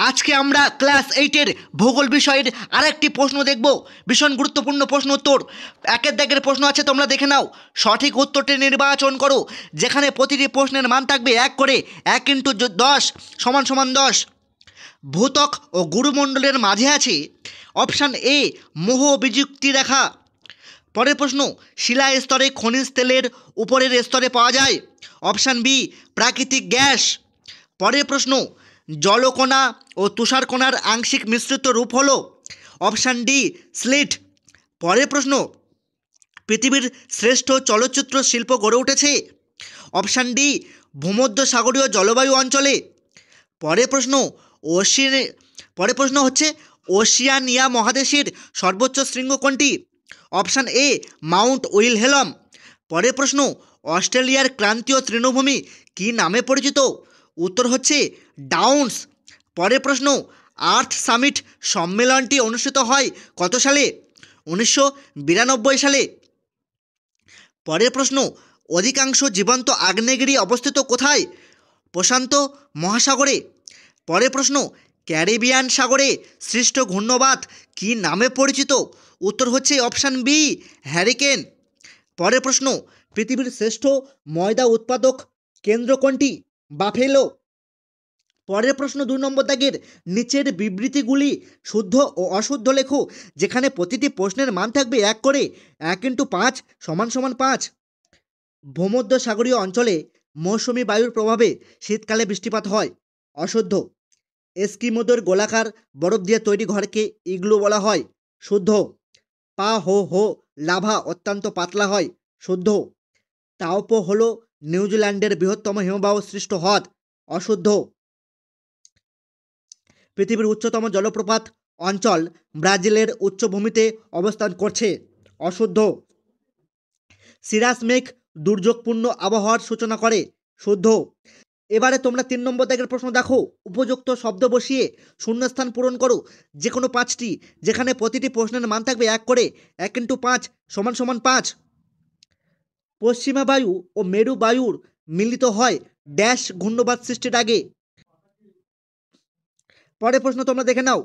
আজকে আমরা ক্লাস 8-এর ভূগোল বিষয়ের আরেকটি প্রশ্ন দেখব। ভীষণ গুরুত্বপূর্ণ প্রশ্ন উত্তর। একের দাগের প্রশ্ন আছে, তোমরা দেখে নাও। সঠিক উত্তরটি নির্বাচন করো, যেখানে প্রতিটি প্রশ্নের মান থাকবে 1 করে। 1 × 10 = 10। ভূত্বক ও গুরুমণ্ডলের মাঝে আছে অপশান এ মোহ বিযুক্তি রেখা। পরের প্রশ্ন, শিলা স্তরে খনিজ তেলের উপরের স্তরে পাওয়া যায়। অপশান বি প্রাকৃতিক গ্যাস। পরের প্রশ্ন, জলকণা ও তুষারকণার আংশিক মিশ্রিত রূপ হলো। Option D slit. পরের প্রশ্ন, পৃথিবীর শ্রেষ্ঠ চলচ্চিত্র শিল্প গড়ে উঠেছে। অপশান ডি ভূমধ্যসাগরীয় জলবায়ু অঞ্চলে। পরের প্রশ্ন, পরের প্রশ্ন হচ্ছে ওশিয়ানিয়া মহাদেশের সর্বোচ্চ শৃঙ্গ কোনটি? Option A Mount Wilhelm. পরের প্রশ্ন, অস্ট্রেলিয়ার ক্রান্তীয় তৃণভূমি কী নামে পরিচিত? উত্তর হচ্ছে ডাউন্স। পরের প্রশ্ন, আর্থ সামিট সম্মেলনটি অনুষ্ঠিত হয় কত সালে? 1992 সালে। পরের প্রশ্ন, অধিকাংশ জীবন্ত আগ্নেয়গিরি অবস্থিত কোথায়? প্রশান্ত মহাসাগরে। পরের প্রশ্ন, ক্যারিবিয়ান সাগরে সৃষ্ট ঘূর্ণবাত কী নামে পরিচিত? উত্তর হচ্ছে অপশান বি হ্যারিকেন। পরের প্রশ্ন, পৃথিবীর শ্রেষ্ঠ ময়দা উৎপাদক কেন্দ্র কোনটি? বাফেলো। পরের প্রশ্ন 2 নম্বর দাগের, নিচের বিবৃতিগুলি শুদ্ধ ও অশুদ্ধ লেখো, যেখানে প্রতিটি প্রশ্নের মান থাকবে 1 করে। 1 × 5 = 5। ভূমধ্যসাগরীয় অঞ্চলে মৌসুমি বায়ুর প্রভাবে শীতকালে বৃষ্টিপাত হয়। অশুদ্ধ। এস্কিমোদের গোলাকার বরফ দিয়ে তৈরি ঘরকে ইগলু বলা হয়। শুদ্ধ। পা হো হো লাভা অত্যন্ত পাতলা হয়। শুদ্ধ। তাওপো হল নিউজিল্যান্ডের বৃহত্তম হিমবাহ সৃষ্ট হ্রদ। অশুদ্ধ। পৃথিবীর উচ্চতম জলপ্রপাত অঞ্চল ব্রাজিলের উচ্চভূমিতে অবস্থান করছে। অশুদ্ধ। সিরাস মেঘ দুর্যোগপূর্ণ আবহাওয়ার সূচনা করে। শুদ্ধ। এবারে তোমরা 3 নম্বর দাগের প্রশ্ন দেখো, উপযুক্ত শব্দ বসিয়ে শূন্যস্থান পূরণ করো, যে কোনো 5টি, যেখানে প্রতিটি প্রশ্নের মান থাকবে 1 করে। 1 × 5 = 5। পশ্চিমা বায়ু ও মেরু বায়ুর মিলিত হয় ড্যাশ ঘূর্ণবাত সৃষ্টির আগে। পরের প্রশ্ন তোমরা দেখে নাও,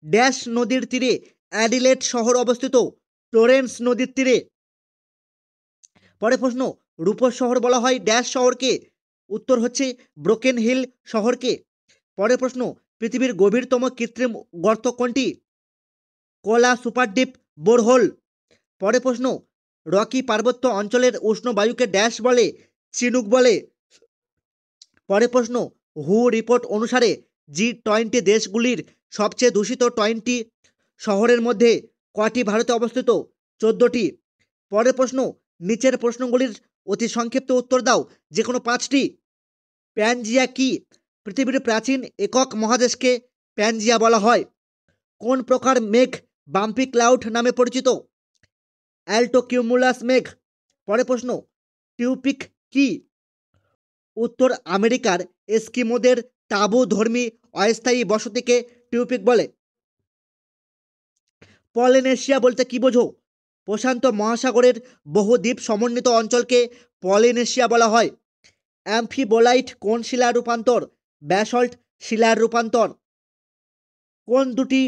ড্যাশ নদীর তীরে অ্যাডিলেড শহর অবস্থিত? টরেন্স নদীর তীরে। পরের প্রশ্ন, রূপস শহর বলা হয় ড্যাশ শহরকে? উত্তর হচ্ছে ব্রোকেন হিল শহরকে। পরের প্রশ্ন, পৃথিবীর গভীরতম কৃত্রিম গর্ত কোনটি? Kola superdeep borehole. পরের প্রশ্ন, রকি পার্বত্য অঞ্চলের উষ্ণ বায়ুকে ড্যাশ বলে? চিনুক বলে। পরের প্রশ্ন, হু রিপোর্ট অনুসারে G20 দেশগুলির সবচেয়ে দূষিত 20 শহরের মধ্যে কটি ভারতে অবস্থিত? 14টি। পরের প্রশ্ন, নিচের প্রশ্নগুলির অতি সংক্ষিপ্ত উত্তর দাও, যে কোনো 5টি। প্যানজিয়া কি? পৃথিবীর প্রাচীন একক মহাদেশকে প্যানজিয়া বলা হয়। কোন প্রকার মেঘ বাম্পি ক্লাউড নামে পরিচিত? অ্যাল্টোকিউমুলাস মেঘ। পরের প্রশ্ন, টিউপিক কি? উত্তর আমেরিকার এস্কিমোদের তাঁবু ধর্মী অস্থায়ী বসতিকে টিউপিক বলে। পলিনেশিয়া বলতে কী বোঝো? প্রশান্ত মহাসাগরের বহু দ্বীপ সমন্বিত অঞ্চলকে পলিনেশিয়া বলা হয়। অ্যাম্ফিবোলাইট কোন শিলার রূপান্তর? ব্যাসল্ট শিলার রূপান্তর। কোন দুটি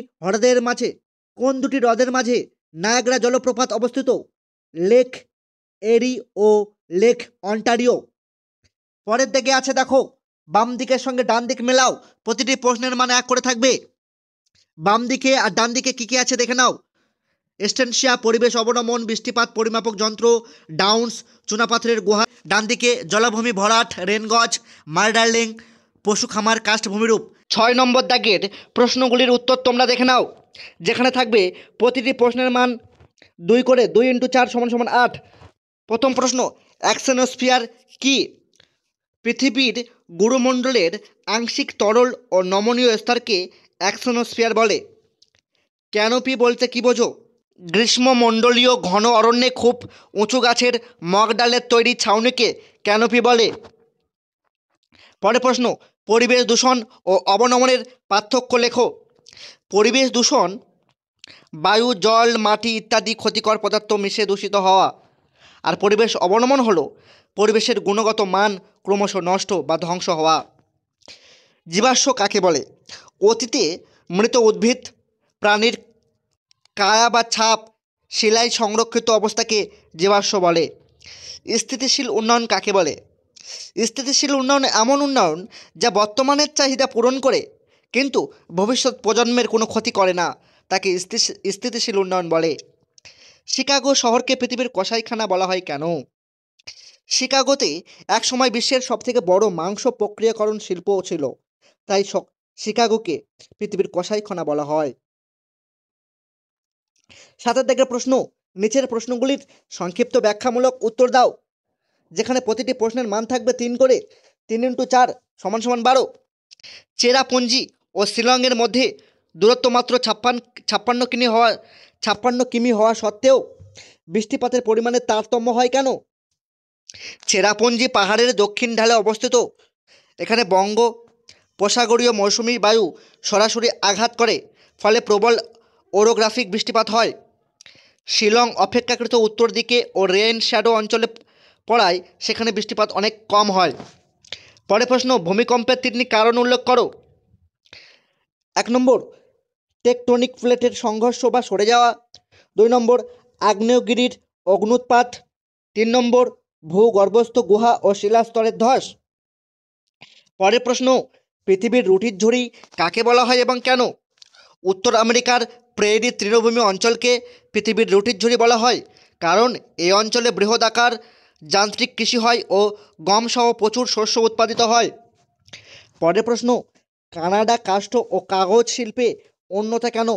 হ্রদের মাঝে নায়াগ্রা জলপ্রপাত অবস্থিত? লেক এরি ও লেক অন্টারিও। পরের দিকে আছে দেখো, বাম দিকের সঙ্গে ডান দিক মেলাও, প্রতিটি প্রশ্নের মান 1 করে থাকবে। বাম দিকে আর ডান দিকে কী কী আছে দেখে নাও। এস্টেনশিয়া পরিবেশ অবনমন বৃষ্টিপাত পরিমাপক যন্ত্র, ডাউন্স চুনাপাথরের গুহা। ডান দিকে জলাভূমি ভরাট রেনগজ মার্ডার্লিং পশু খামার কাষ্ঠভূমিরূপ। 6 নম্বর দাগের প্রশ্নগুলির উত্তর তোমরা দেখে নাও, যেখানে থাকবে প্রতিটি প্রশ্নের মান 2 করে। 2 × 4 = 8। প্রথম প্রশ্ন, অ্যাক্সোনোস্ফিয়ার কি? পৃথিবীর গুরুমণ্ডলের আংশিক তরল ও নমনীয় স্তরকে অ্যাক্সোনোস্ফিয়ার বলে। ক্যানোপি বলতে কী বোঝো? গ্রীষ্মমণ্ডলীয় ঘন অরণ্যে খুব উঁচু গাছের মগডালের তৈরি ছাউনিকে ক্যানোপি বলে। পরের প্রশ্ন, পরিবেশ দূষণ ও অবনমনের পার্থক্য লেখো। পরিবেশ দূষণ বায়ু জল মাটি ইত্যাদি ক্ষতিকর পদার্থ মিশে দূষিত হওয়া, আর পরিবেশ অবনমন হলো পরিবেশের গুণগত মান ক্রমশ নষ্ট বা ধ্বংস হওয়া। জীবাশ্ম কাকে বলে? অতীতে মৃত উদ্ভিদ প্রাণীর কায়া বা ছাপ শিলায় সংরক্ষিত অবস্থাকে জীবাশ্ম বলে। স্থিতিশীল উন্নয়ন কাকে বলে? স্থিতিশীল উন্নয়ন এমন উন্নয়ন যা বর্তমানের চাহিদা পূরণ করে কিন্তু ভবিষ্যৎ প্রজন্মের কোনো ক্ষতি করে না, তাকে স্থিতিশীল উন্নয়ন বলে। শিকাগো শহরকে পৃথিবীর কসাইখানা বলা হয় কেন? শিকাগোতে একসময় বিশ্বের সবথেকে বড় মাংস প্রক্রিয়াকরণ শিল্পও ছিল, তাই শিকাগোকে পৃথিবীর কসাইখানা বলা হয়। 7 দাগের প্রশ্ন, নিচের প্রশ্নগুলির সংক্ষিপ্ত ব্যাখ্যামূলক উত্তর দাও। যেখানে প্রতিটি প্রশ্নের মান থাকবে 3 করে। 3 × 4 = 12। চেরাপুঞ্জি ও শিলংয়ের মধ্যে দূরত্ব মাত্র 56 কিমি হওয়া সত্ত্বেও বৃষ্টিপাতের পরিমাণে তারতম্য হয় কেন? চেরাপুঞ্জি পাহাড়ের দক্ষিণ ঢালে অবস্থিত। এখানে বঙ্গোপসাগরীয় মৌসুমী বায়ু সরাসরি আঘাত করে, ফলে প্রবল ওরোগ্রাফিক বৃষ্টিপাত হয়। শিলং অপেক্ষাকৃত উত্তর দিকে ও রেইন শ্যাডো অঞ্চলে পড়ায় সেখানে বৃষ্টিপাত অনেক কম হয়। পরের প্রশ্ন, ভূমিকম্পের 3টি কারণ উল্লেখ করো। 1 নম্বর, টেকটনিক প্লেটের সংঘর্ষ বা সরে যাওয়া। 2 নম্বর, আগ্নেয়গিরির অগ্ন্যুৎপাত। 3 নম্বর, ভূগর্ভস্থ গুহা ও শিলাস্তরের ধস। পরের প্রশ্ন, পৃথিবীর রুটির ঝুড়ি কাকে বলা হয় এবং কেন? উত্তর আমেরিকার প্রেরি তৃণভূমি অঞ্চলকে পৃথিবীর রুটির ঝুড়ি বলা হয়, কারণ এই অঞ্চলে বৃহদাকার যান্ত্রিক কৃষি হয় ও গমসহ প্রচুর শস্য উৎপাদিত হয়। পরের প্রশ্ন, কানাডা কাষ্ঠ ও কাগজ শিল্পে উন্নত কেন?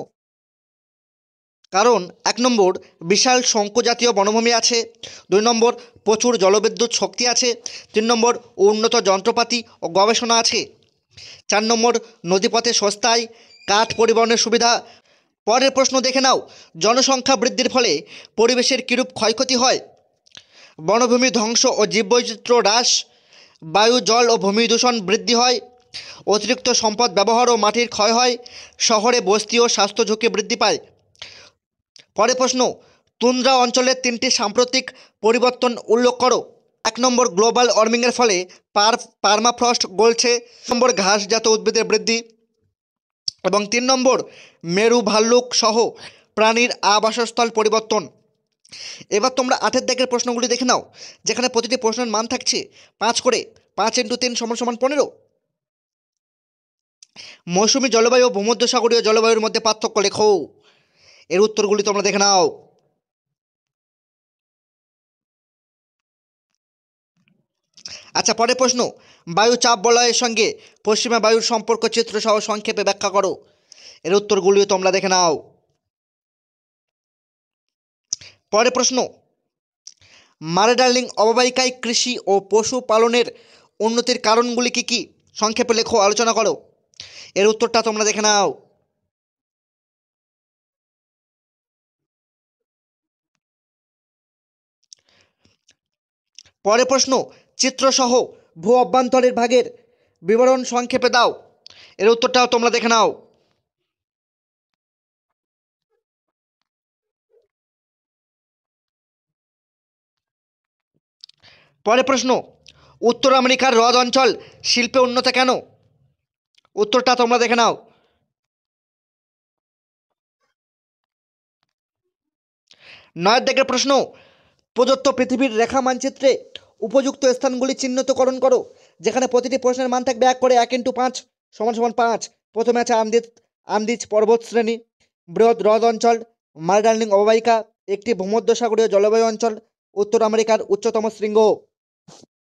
কারণ 1 নম্বর, বিশাল শঙ্কু জাতীয় বনভূমি আছে। 2 নম্বর, প্রচুর জলবিদ্যুৎ শক্তি আছে। 3 নম্বর, উন্নত যন্ত্রপাতি ও গবেষণা আছে। 4 নম্বর, নদীপথে সস্তায় কাঠ পরিবহনের সুবিধা। পরের প্রশ্ন দেখে নাও, জনসংখ্যা বৃদ্ধির ফলে পরিবেশের কীরূপ ক্ষয়ক্ষতি হয়? বনভূমি ধ্বংস ও জীববৈচিত্র্য হ্রাস, বায়ু জল ও ভূমি দূষণ বৃদ্ধি হয়, অতিরিক্ত সম্পদ ব্যবহার ও মাটির ক্ষয় হয়, শহরে বস্তি ও স্বাস্থ্য ঝুঁকি বৃদ্ধি পায়। পরের প্রশ্ন, তুন্দ্রা অঞ্চলের 3টি সাম্প্রতিক পরিবর্তন উল্লেখ করো। 1 নম্বর, গ্লোবাল ওয়ার্মিংয়ের ফলে পার্মাফ্রস্ট গলছে। 2 নম্বর, ঘাসজাত উদ্ভিদের বৃদ্ধি এবং 3 নম্বর, মেরু ভাল্লুক সহ প্রাণীর আবাসস্থল পরিবর্তন। এবার তোমরা 8 দাগের প্রশ্নগুলি দেখে নাও, যেখানে প্রতিটি প্রশ্নের মান থাকছে 5 করে। 5 × 3 = 15। মৌসুমী জলবায়ু ও ভূমধ্যসাগরীয় জলবায়ুর মধ্যে পার্থক্য লেখো। এর উত্তরগুলি তোমরা দেখে নাও। আচ্ছা, পরের প্রশ্ন, বায়ু চাপ বলয়ের সঙ্গে পশ্চিমা বায়ুর সম্পর্ক চিত্র সহ সংক্ষেপে ব্যাখ্যা করো। এর উত্তরগুলিও তোমরা দেখে নাও। পরের প্রশ্ন, মারে ডার্লিং অববাহিকায় কৃষি ও পশুপালনের উন্নতির কারণগুলি কী কী? সংক্ষেপে লেখো, আলোচনা করো। এর উত্তরটা তোমরা দেখে নাও। পরের প্রশ্ন, চিত্রসহ ভূ অভ্যন্তরের ভাগের বিবরণ সংক্ষেপে দাও। এর উত্তরটাও তোমরা দেখে নাও। পরের প্রশ্ন, উত্তর আমেরিকার হ্রদ অঞ্চল শিল্পে উন্নত কেন? উত্তরটা তোমরা দেখে নাও। 9 দাগের প্রশ্ন, প্রদত্ত পৃথিবীর রেখা মানচিত্রে উপযুক্ত স্থানগুলি চিহ্নিতকরণ করো। যেখানে প্রতিটি প্রশ্নের মান থাকবে 1 করে। 1 × 5 = 5। প্রথমে আছে আন্দিজ পর্বত শ্রেণী, বৃহৎ হ্রদ অঞ্চল, মারে ডার্লিং অববাহিকা, একটি ভূমধ্যসাগরীয় জলবায়ু অঞ্চল, উত্তর আমেরিকার উচ্চতম শৃঙ্গ।